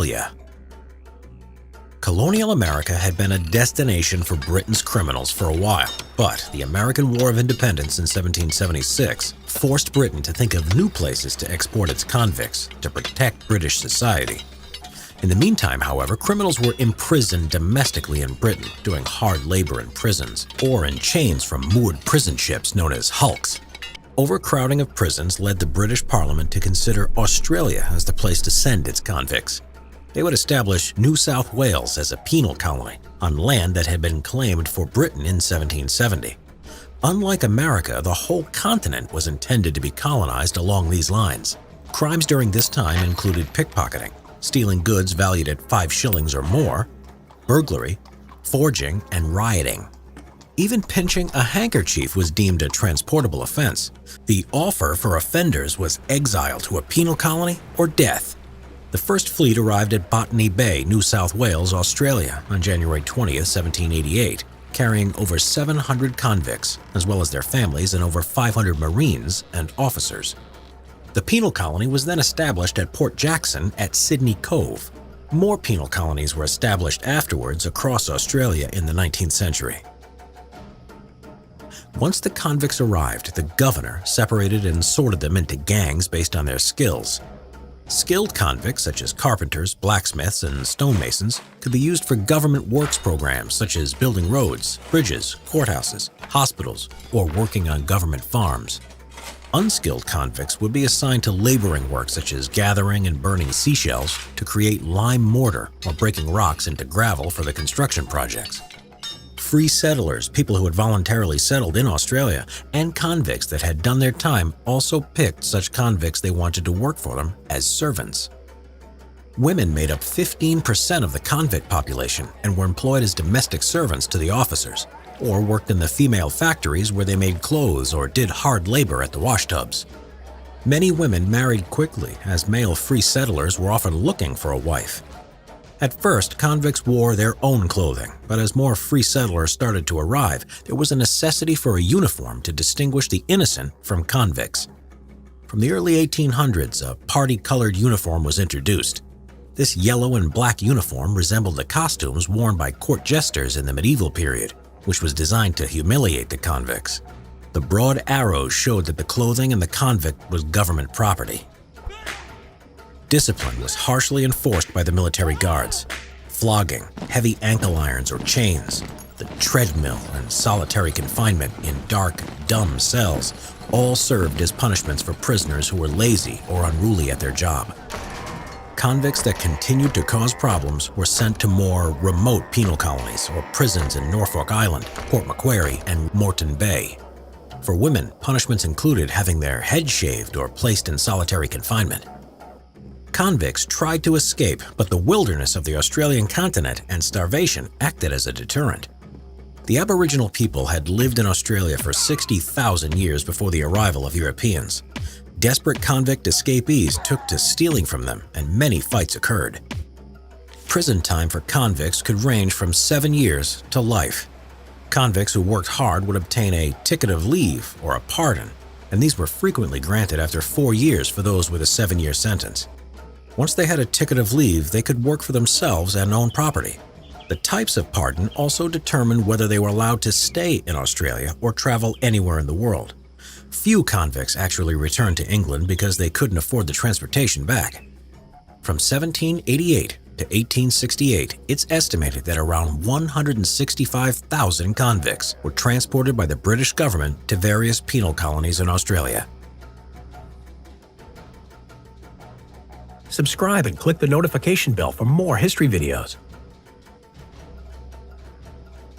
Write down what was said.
Australia. Colonial America had been a destination for Britain's criminals for a while, but the American War of Independence in 1776 forced Britain to think of new places to export its convicts to protect British society. In the meantime, however, criminals were imprisoned domestically in Britain, doing hard labor in prisons, or in chains from moored prison ships known as hulks. Overcrowding of prisons led the British Parliament to consider Australia as the place to send its convicts. They would establish New South Wales as a penal colony on land that had been claimed for Britain in 1770. Unlike America, the whole continent was intended to be colonized along these lines. Crimes during this time included pickpocketing, stealing goods valued at 5 shillings or more, burglary, forging, and rioting. Even pinching a handkerchief was deemed a transportable offense. The offer for offenders was exile to a penal colony or death. The first fleet arrived at Botany Bay, New South Wales, Australia on January 20, 1788, carrying over 700 convicts, as well as their families and over 500 Marines and officers. The penal colony was then established at Port Jackson at Sydney Cove. More penal colonies were established afterwards across Australia in the 19th century. Once the convicts arrived, the governor separated and sorted them into gangs based on their skills. Skilled convicts, such as carpenters, blacksmiths, and stonemasons, could be used for government works programs such as building roads, bridges, courthouses, hospitals, or working on government farms. Unskilled convicts would be assigned to laboring work such as gathering and burning seashells to create lime mortar or breaking rocks into gravel for the construction projects. Free settlers, people who had voluntarily settled in Australia, and convicts that had done their time also picked such convicts they wanted to work for them as servants. Women made up 15% of the convict population and were employed as domestic servants to the officers, or worked in the female factories where they made clothes or did hard labor at the washtubs. Many women married quickly, as male free settlers were often looking for a wife. At first, convicts wore their own clothing, but as more free settlers started to arrive, there was a necessity for a uniform to distinguish the innocent from convicts. From the early 1800s, a party-colored uniform was introduced. This yellow and black uniform resembled the costumes worn by court jesters in the medieval period, which was designed to humiliate the convicts. The broad arrows showed that the clothing in the convict was government property. Discipline was harshly enforced by the military guards. Flogging, heavy ankle irons or chains, the treadmill, and solitary confinement in dark, dumb cells all served as punishments for prisoners who were lazy or unruly at their job. Convicts that continued to cause problems were sent to more remote penal colonies or prisons in Norfolk Island, Port Macquarie, and Moreton Bay. For women, punishments included having their head shaved or placed in solitary confinement. Convicts tried to escape, but the wilderness of the Australian continent and starvation acted as a deterrent. The Aboriginal people had lived in Australia for 60,000 years before the arrival of Europeans. Desperate convict escapees took to stealing from them, and many fights occurred. Prison time for convicts could range from 7 years to life. Convicts who worked hard would obtain a ticket of leave or a pardon, and these were frequently granted after 4 years for those with a 7-year sentence. Once they had a ticket of leave, they could work for themselves and own property. The types of pardon also determined whether they were allowed to stay in Australia or travel anywhere in the world. Few convicts actually returned to England because they couldn't afford the transportation back. From 1788 to 1868, it's estimated that around 165,000 convicts were transported by the British government to various penal colonies in Australia. Subscribe and click the notification bell for more history videos.